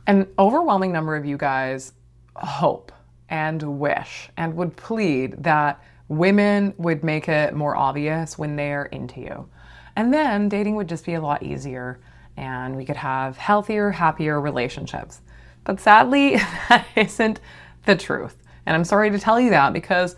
An overwhelming number of you guys hope and wish and would plead that women would make it more obvious when they're into you. And then dating would just be a lot easier and we could have healthier, happier relationships. But sadly, that isn't the truth. And I'm sorry to tell you that because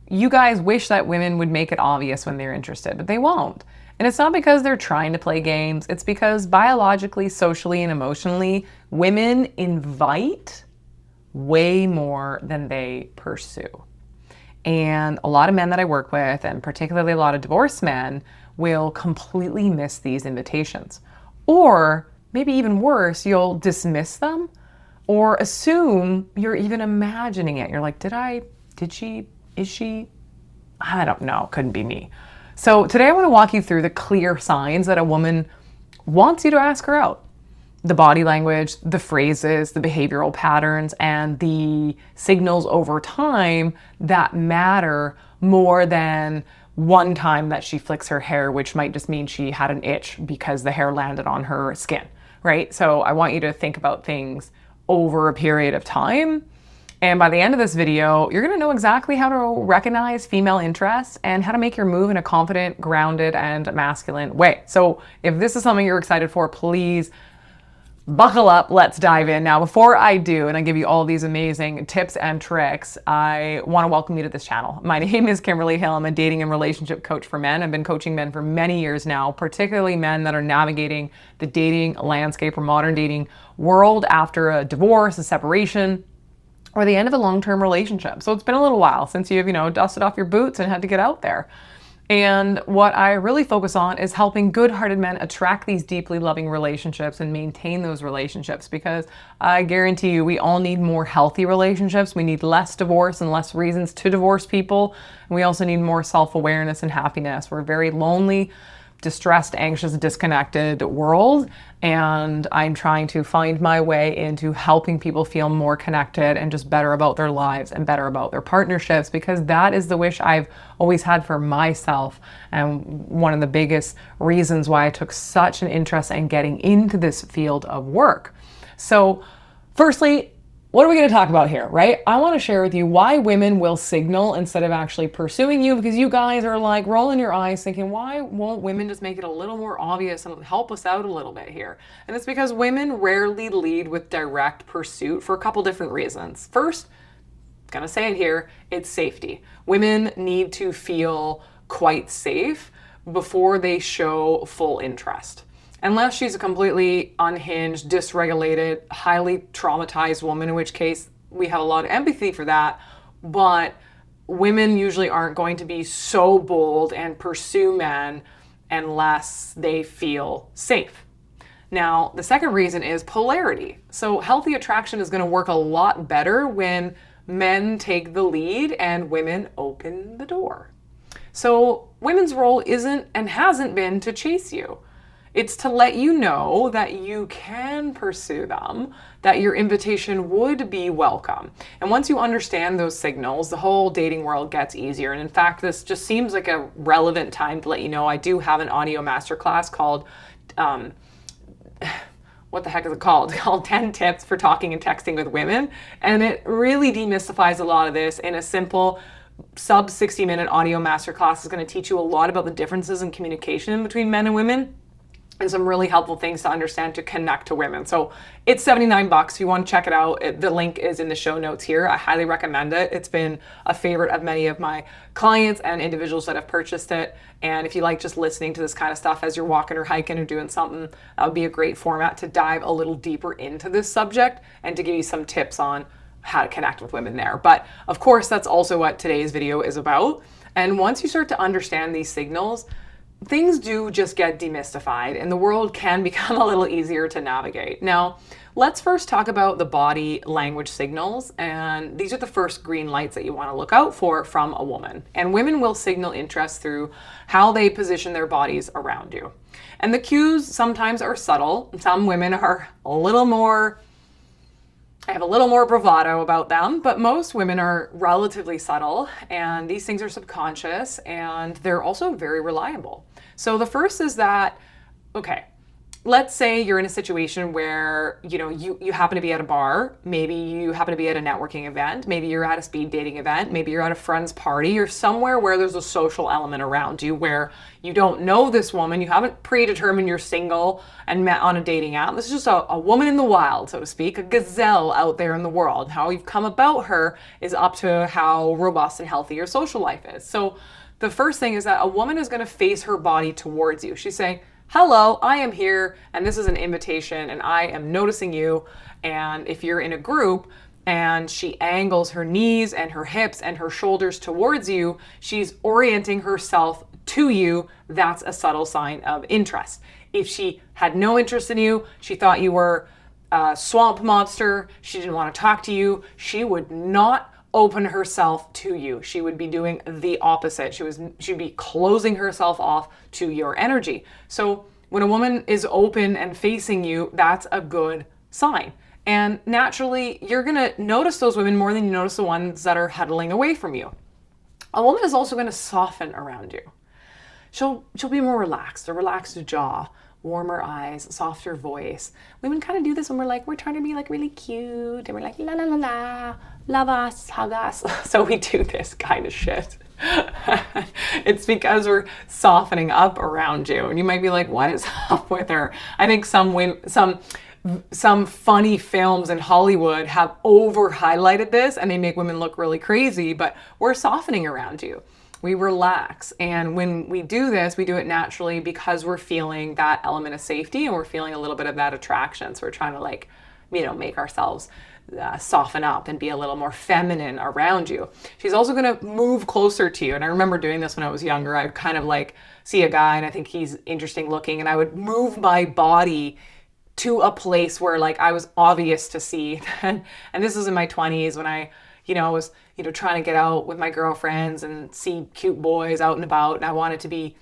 you guys wish that women would make it obvious when they're interested, but they won't. And it's not because they're trying to play games, it's because biologically, socially, and emotionally, women invite way more than they pursue. And a lot of men that I work with, and particularly a lot of divorced men, will completely miss these invitations. Or maybe even worse, you'll dismiss them or assume you're even imagining it. You're like, did she, is she? I don't know, couldn't be me. So today I want to walk you through the clear signs that a woman wants you to ask her out. The body language, the phrases, the behavioral patterns, and the signals over time that matter more than one time that she flicks her hair, which might just mean she had an itch because the hair landed on her skin, right? So I want you to think about things over a period of time. And by the end of this video, you're gonna know exactly how to recognize female interests and how to make your move in a confident, grounded, and masculine way. So if this is something you're excited for, please buckle up, let's dive in. Now, before I do, and I give you all these amazing tips and tricks, I wanna welcome you to this channel. My name is Kimberly Hill. I'm a dating and relationship coach for men. I've been coaching men for many years now, particularly men that are navigating the dating landscape or modern dating world after a divorce, a separation, or the end of a long-term relationship. So it's been a little while since you've, dusted off your boots and had to get out there. And what I really focus on is helping good-hearted men attract these deeply loving relationships and maintain those relationships, because I guarantee you we all need more healthy relationships. We need less divorce and less reasons to divorce people. And we also need more self-awareness and happiness. We're very lonely, distressed, anxious, disconnected world, and I'm trying to find my way into helping people feel more connected and just better about their lives and better about their partnerships, because that is the wish I've always had for myself, and one of the biggest reasons why I took such an interest in getting into this field of work. So firstly, what are we going to talk about here, right? I want to share with you why women will signal instead of actually pursuing you, because you guys are like rolling your eyes thinking, why won't women just make it a little more obvious and help us out a little bit here? And it's because women rarely lead with direct pursuit for a couple different reasons. First, I'm going to say it here, it's safety. Women need to feel quite safe before they show full interest. Unless she's a completely unhinged, dysregulated, highly traumatized woman, in which case we have a lot of empathy for that. But women usually aren't going to be so bold and pursue men unless they feel safe. Now, the second reason is polarity. So healthy attraction is going to work a lot better when men take the lead and women open the door. So women's role isn't and hasn't been to chase you. It's to let you know that you can pursue them, that your invitation would be welcome. And once you understand those signals, the whole dating world gets easier. And in fact, this just seems like a relevant time to let you know I do have an audio masterclass called, what the heck is it called? It's called 10 Tips for Talking and Texting with Women. And it really demystifies a lot of this in a simple sub 60-minute audio masterclass. Is going to teach you a lot about the differences in communication between men and women, and some really helpful things to understand to connect to women. So it's $79 if you want to check it out. The link is in the show notes here. I highly recommend it. It's been a favorite of many of my clients and individuals that have purchased it. And if you like just listening to this kind of stuff as you're walking or hiking or doing something, that would be a great format to dive a little deeper into this subject and to give you some tips on how to connect with women there. But of course, that's also what today's video is about. And once you start to understand these signals, things do just get demystified and the world can become a little easier to navigate. Now, let's first talk about the body language signals. And these are the first green lights that you want to look out for from a woman. And women will signal interest through how they position their bodies around you. And the cues sometimes are subtle. Some women are I have a little more bravado about them, but most women are relatively subtle, and these things are subconscious, and they're also very reliable. So the first is that, okay, let's say you're in a situation where, you happen to be at a bar, maybe you happen to be at a networking event, maybe you're at a speed dating event, maybe you're at a friend's party, you're somewhere where there's a social element around you where you don't know this woman, you haven't predetermined you're single and met on a dating app. This is just a woman in the wild, so to speak, a gazelle out there in the world. How you've come about her is up to how robust and healthy your social life is. So the first thing is that a woman is going to face her body towards you. She's saying, hello, I am here, and this is an invitation, and I am noticing you. And if you're in a group and she angles her knees and her hips and her shoulders towards you, she's orienting herself to you. That's a subtle sign of interest. If she had no interest in you, she thought you were a swamp monster, she didn't want to talk to you, she would not open herself to you. She would be doing the opposite. She'd be closing herself off to your energy. So when a woman is open and facing you, that's a good sign. And naturally, you're going to notice those women more than you notice the ones that are huddling away from you. A woman is also going to soften around you. She'll be more relaxed, a relaxed jaw, warmer eyes, softer voice. Women kind of do this when we're trying to be like really cute and we're like, la la la la, love us, hug us. So we do this kind of shit. It's because we're softening up around you. And you might be like, what is up with her? I think some funny films in Hollywood have over highlighted this and they make women look really crazy, but we're softening around you. We relax. And when we do this, we do it naturally because we're feeling that element of safety and we're feeling a little bit of that attraction. So we're trying to make ourselves soften up and be a little more feminine around you. She's also going to move closer to you. And I remember doing this when I was younger. I would kind of see a guy and I think he's interesting looking and I would move my body to a place where I was obvious to see. And this was in my 20s when I was trying to get out with my girlfriends and see cute boys out and about, and I wanted to be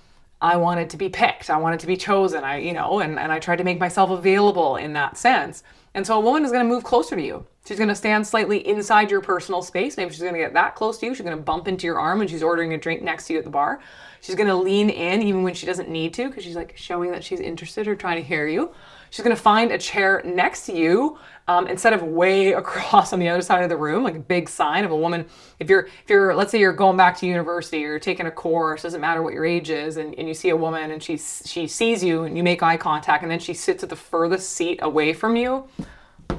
picked. I wanted to be chosen. And I tried to make myself available in that sense. And so a woman is going to move closer to you. She's going to stand slightly inside your personal space. Maybe she's going to get that close to you. She's going to bump into your arm when she's ordering a drink next to you at the bar. She's going to lean in even when she doesn't need to because she's showing that she's interested or trying to hear you. She's going to find a chair next to you instead of way across on the other side of the room, like a big sign of a woman. If you're, let's say you're going back to university or you're taking a course, doesn't matter what your age is, and you see a woman and she sees you and you make eye contact and then she sits at the furthest seat away from you,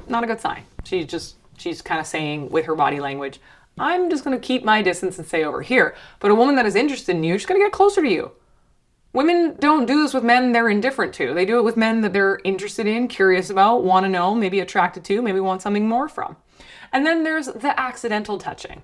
not a good sign. She's kind of saying with her body language, I'm just going to keep my distance and stay over here. But a woman that is interested in you, she's going to get closer to you. Women don't do this with men they're indifferent to. They do it with men that they're interested in, curious about, want to know, maybe attracted to, maybe want something more from. And then there's the accidental touching.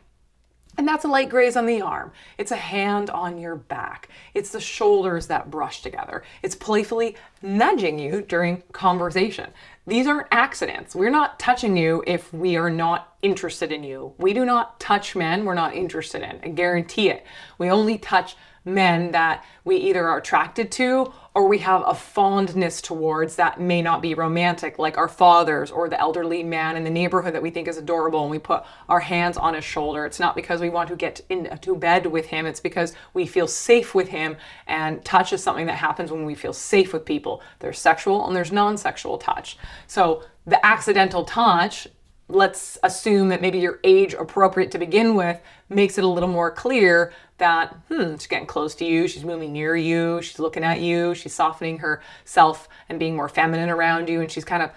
And that's a light graze on the arm. It's a hand on your back. It's the shoulders that brush together. It's playfully nudging you during conversation. These aren't accidents. We're not touching you if we are not interested in you. We do not touch men we're not interested in. I guarantee it. We only touch men that we either are attracted to or we have a fondness towards that may not be romantic, like our fathers or the elderly man in the neighborhood that we think is adorable, and we put our hands on his shoulder. It's not because we want to get into bed with him. It's because we feel safe with him, and touch is something that happens when we feel safe with people. There's sexual and there's non-sexual touch. So the accidental touch, let's assume that maybe you're age appropriate to begin with, makes it a little more clear that she's getting close to you, she's moving near you, she's looking at you, she's softening herself and being more feminine around you, and she's kind of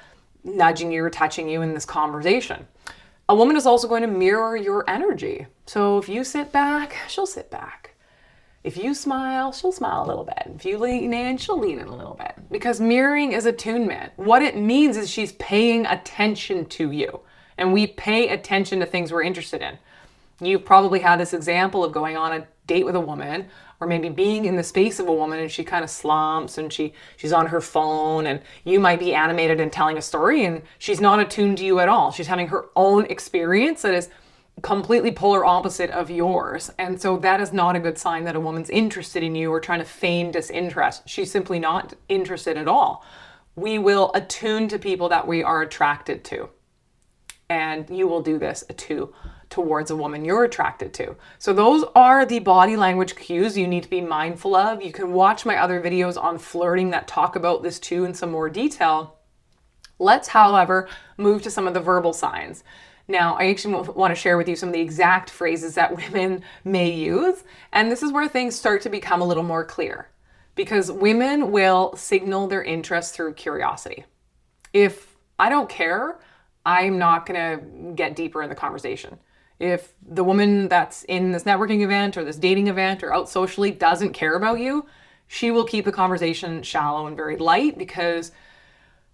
nudging you or touching you in this conversation. A woman is also going to mirror your energy. So if you sit back, she'll sit back. If you smile, she'll smile a little bit. If you lean in, she'll lean in a little bit. Because mirroring is attunement. What it means is she's paying attention to you. And we pay attention to things we're interested in. You've probably had this example of going on a date with a woman, or maybe being in the space of a woman and she kind of slumps and she's on her phone, and you might be animated and telling a story and she's not attuned to you at all. She's having her own experience that is completely polar opposite of yours. And so that is not a good sign that a woman's interested in you or trying to feign disinterest. She's simply not interested at all. We will attune to people that we are attracted to. And you will do this too. towards a woman you're attracted to. So those are the body language cues you need to be mindful of. You can watch my other videos on flirting that talk about this too in some more detail. Let's, however, move to some of the verbal signs. Now, I actually want to share with you some of the exact phrases that women may use, and this is where things start to become a little more clear, because women will signal their interest through curiosity. If I don't care, I'm not going to get deeper in the conversation. If the woman that's in this networking event or this dating event or out socially doesn't care about you, she will keep the conversation shallow and very light because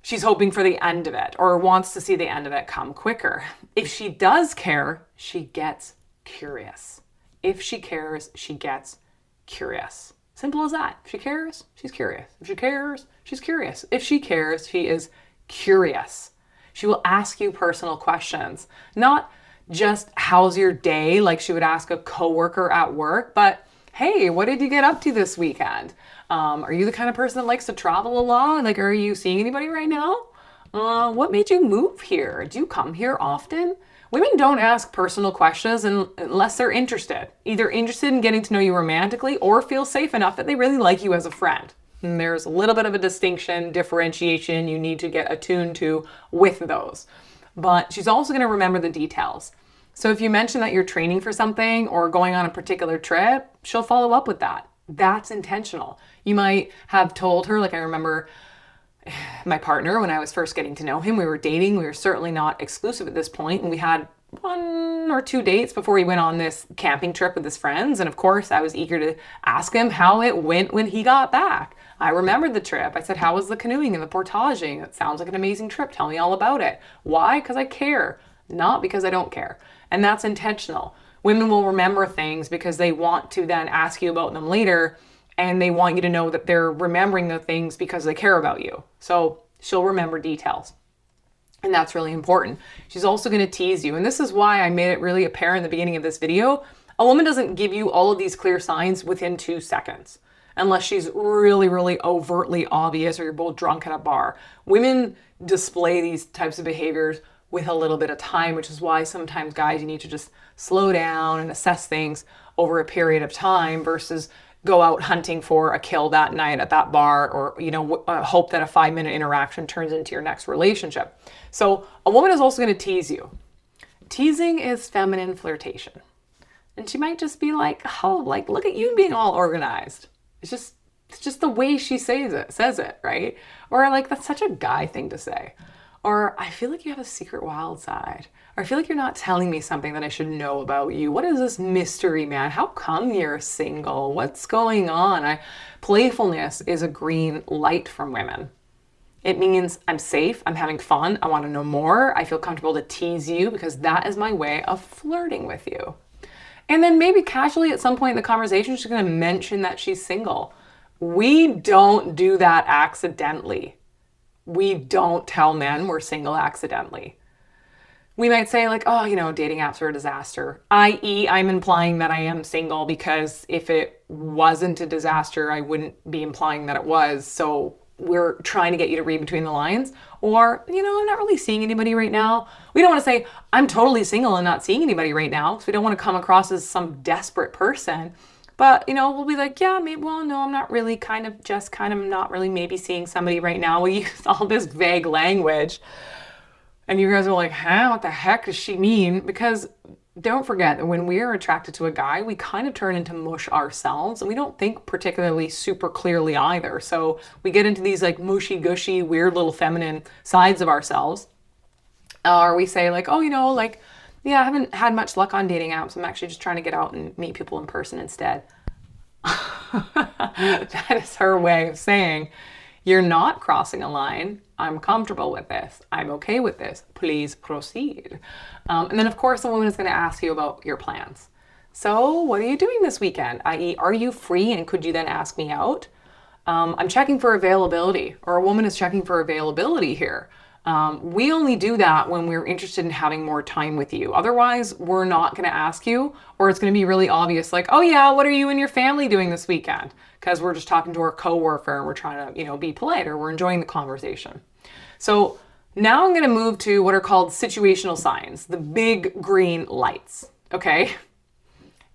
she's hoping for the end of it or wants to see the end of it come quicker. If she does care, she gets curious. If she cares, she gets curious. Simple as that. If she cares, she's curious. If she cares, she's curious. If she cares, she is curious. She will ask you personal questions, not just how's your day, like she would ask a coworker at work, but hey, what did you get up to this weekend? Are you the kind of person that likes to travel a lot? Like, are you seeing anybody right now? What made you move here? Do you come here often? Women don't ask personal questions unless they're interested, either interested in getting to know you romantically or feel safe enough that they really like you as a friend. And there's a little bit of a distinction, differentiation you need to get attuned to with those. But she's also going to remember the details. So if you mention that you're training for something or going on a particular trip, she'll follow up with that. That's intentional. You might have told her, like I remember my partner, when I was first getting to know him, we were dating. We were certainly not exclusive at this point, and we had 1 or 2 dates before he went on this camping trip with his friends. And of course, I was eager to ask him how it went when he got back. I remembered the trip. I said, how was the canoeing and the portaging? It sounds like an amazing trip. Tell me all about it. Why? Because I care, not because I don't care. And that's intentional. Women will remember things because they want to then ask you about them later, and they want you to know that they're remembering the things because they care about you. So she'll remember details. And that's really important. She's also going to tease you. And this is why I made it really apparent in the beginning of this video. A woman doesn't give you all of these clear signs within 2 seconds, unless she's really, really overtly obvious or you're both drunk at a bar. Women display these types of behaviors with a little bit of time, which is why sometimes guys, you need to just slow down and assess things over a period of time versus go out hunting for a kill that night at that bar, or hope that a 5-minute interaction turns into your next relationship. So a woman is also going to tease you. Teasing is feminine flirtation. And she might just be like, oh, like, look at you being all organized. It's just the way she says it, right? Or like, that's such a guy thing to say. Or I feel like you have a secret wild side. Or I feel like you're not telling me something that I should know about you. What is this mystery, man? How come you're single? What's going on? Playfulness is a green light from women. It means I'm safe, I'm having fun, I want to know more, I feel comfortable to tease you because that is my way of flirting with you. And then maybe casually at some point in the conversation, she's going to mention that she's single. We don't do that accidentally. We don't tell men we're single accidentally. We might say like, oh, dating apps are a disaster, i.e. I'm implying that I am single because if it wasn't a disaster, I wouldn't be implying that it was. So we're trying to get you to read between the lines. Or, I'm not really seeing anybody right now. We don't want to say, I'm totally single and not seeing anybody right now. So we don't want to come across as some desperate person. But, we'll be like, yeah, maybe, well, no, I'm not really not really maybe seeing somebody right now. We use all this vague language. And you guys are like, huh, what the heck does she mean? Because don't forget that when we are attracted to a guy, we kind of turn into mush ourselves, and we don't think particularly super clearly either. So we get into these like mushy gushy, weird little feminine sides of ourselves. Or we say like, oh, yeah, I haven't had much luck on dating apps. I'm actually just trying to get out and meet people in person instead. That is her way of saying, you're not crossing a line. I'm comfortable with this. I'm okay with this. Please proceed. And then, of course, the woman is going to ask you about your plans. So what are you doing this weekend? i.e., are you free and could you then ask me out? I'm checking for availability, or a woman is checking for availability here. We only do that when we're interested in having more time with you. Otherwise, we're not going to ask you, or it's going to be really obvious like, oh yeah, what are you and your family doing this weekend? Because we're just talking to our coworker and we're trying to, be polite, or we're enjoying the conversation. So Now I'm going to move to what are called situational signs, the big green lights, okay?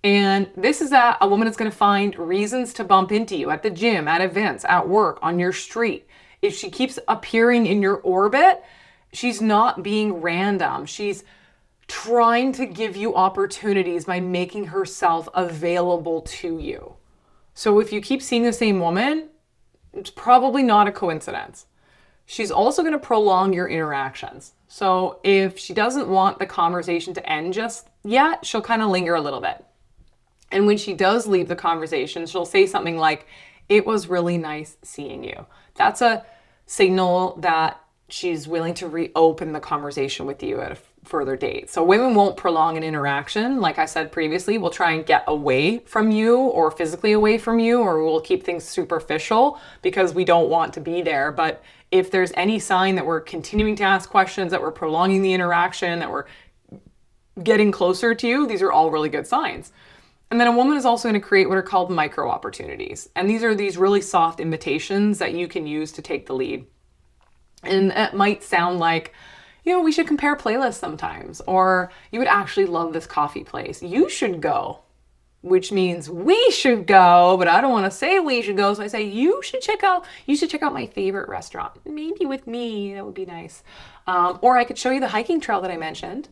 And this is that a woman is going to find reasons to bump into you at the gym, at events, at work, on your street. If she keeps appearing in your orbit, she's not being random. She's trying to give you opportunities by making herself available to you. So if you keep seeing the same woman, it's probably not a coincidence. She's also going to prolong your interactions. So if she doesn't want the conversation to end just yet, she'll kind of linger a little bit. And when she does leave the conversation, she'll say something like, "It was really nice seeing you." That's a signal that she's willing to reopen the conversation with you at a further date. So women won't prolong an interaction. Like I said previously, we'll try and get away from you or physically away from you, or we'll keep things superficial because we don't want to be there. But if there's any sign that we're continuing to ask questions, that we're prolonging the interaction, that we're getting closer to you, these are all really good signs. And then a woman is also going to create what are called micro opportunities. And these are these really soft invitations that you can use to take the lead. And it might sound like, we should compare playlists sometimes, or you would actually love this coffee place. You should go, which means we should go, but I don't want to say we should go. So I say, you should check out my favorite restaurant. Maybe with me, that would be nice. Or I could show you the hiking trail that I mentioned.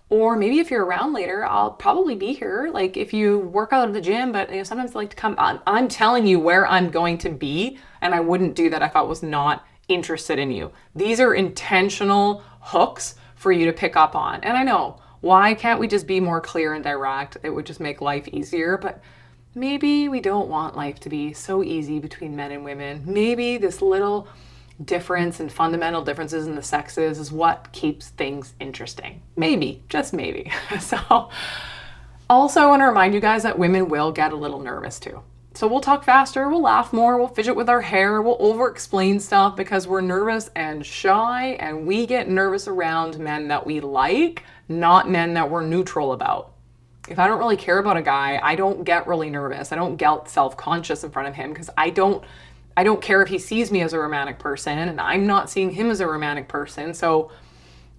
Or maybe if you're around later, I'll probably be here. Like if you work out at the gym, but sometimes I like to come on. I'm telling you where I'm going to be, and I wouldn't do that if I was not interested in you. These are intentional hooks for you to pick up on. And I know, why can't we just be more clear and direct? It would just make life easier, but maybe we don't want life to be so easy between men and women. Maybe this little difference and fundamental differences in the sexes is what keeps things interesting. Maybe, just maybe. So also I want to remind you guys that women will get a little nervous too. So we'll talk faster, we'll laugh more, we'll fidget with our hair, we'll over-explain stuff because we're nervous and shy, and we get nervous around men that we like, not men that we're neutral about. If I don't really care about a guy, I don't get really nervous. I don't get self-conscious in front of him because I don't care if he sees me as a romantic person, and I'm not seeing him as a romantic person. So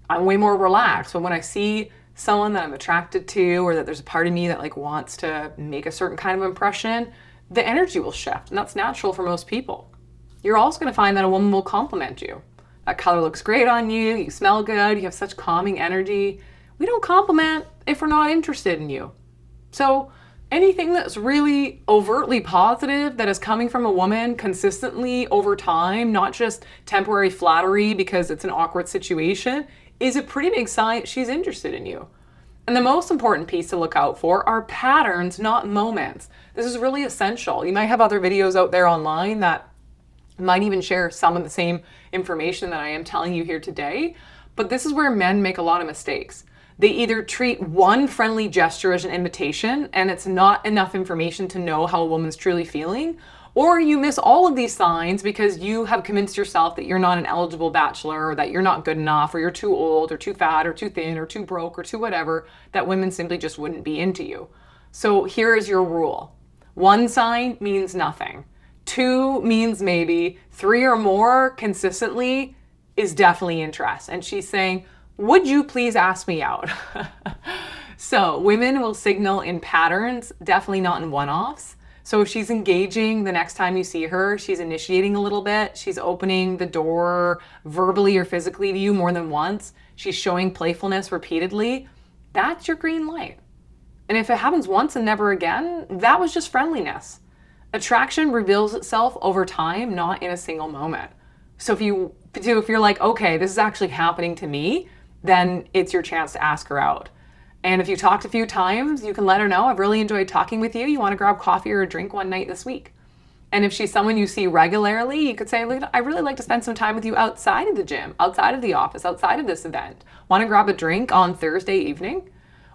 I'm way more relaxed. But when I see someone that I'm attracted to, or that there's a part of me that wants to make a certain kind of impression, the energy will shift, and that's natural for most people. You're also going to find that a woman will compliment you. That color looks great on you, you smell good, you have such calming energy. We don't compliment if we're not interested in you. So anything that's really overtly positive that is coming from a woman consistently over time, not just temporary flattery because it's an awkward situation, is a pretty big sign she's interested in you. And the most important piece to look out for are patterns, not moments. This is really essential. You might have other videos out there online that might even share some of the same information that I am telling you here today, but this is where men make a lot of mistakes. They either treat one friendly gesture as an invitation, and it's not enough information to know how a woman's truly feeling, or you miss all of these signs because you have convinced yourself that you're not an eligible bachelor, or that you're not good enough, or you're too old, or too fat, or too thin, or too broke, or too whatever, that women simply just wouldn't be into you. So here is your rule. 1 sign means nothing. 2 means maybe. 3 or more consistently is definitely interest. And she's saying, would you please ask me out? So women will signal in patterns, definitely not in one-offs. So if she's engaging the next time you see her, she's initiating a little bit, she's opening the door verbally or physically to you more than once, she's showing playfulness repeatedly, that's your green light. And if it happens once and never again, that was just friendliness. Attraction reveals itself over time, not in a single moment. So if you're like, okay, this is actually happening to me, then it's your chance to ask her out. And if you talked a few times, you can let her know, I've really enjoyed talking with you. You want to grab coffee or a drink one night this week? And if she's someone you see regularly, you could say, I really like to spend some time with you outside of the gym, outside of the office, outside of this event. Want to grab a drink on Thursday evening?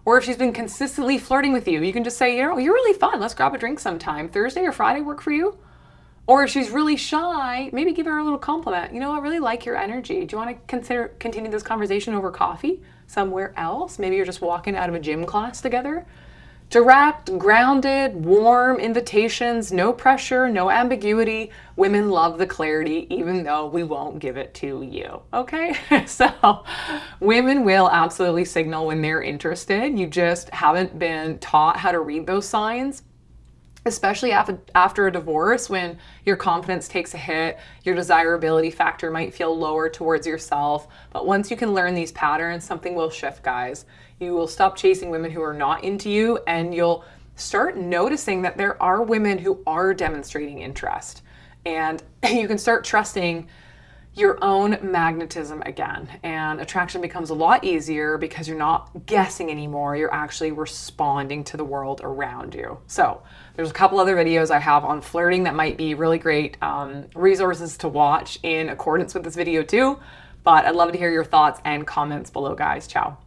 Or if she's been consistently flirting with you, you can just say, you're really fun. Let's grab a drink sometime. Thursday or Friday work for you? Or if she's really shy, maybe give her a little compliment. I really like your energy. Do you want to continue this conversation over coffee somewhere else? Maybe you're just walking out of a gym class together. Direct, grounded, warm invitations, no pressure, no ambiguity. Women love the clarity, even though we won't give it to you. Okay? So women will absolutely signal when they're interested. You just haven't been taught how to read those signs. Especially after a divorce, when your confidence takes a hit, your desirability factor might feel lower towards yourself. But once you can learn these patterns, something will shift, guys. You will stop chasing women who are not into you, and you'll start noticing that there are women who are demonstrating interest. And you can start trusting your own magnetism again, and attraction becomes a lot easier because you're not guessing anymore. You're actually responding to the world around you. So there's a couple other videos I have on flirting that might be really great resources to watch in accordance with this video too. But I'd love to hear your thoughts and comments below, guys. Ciao.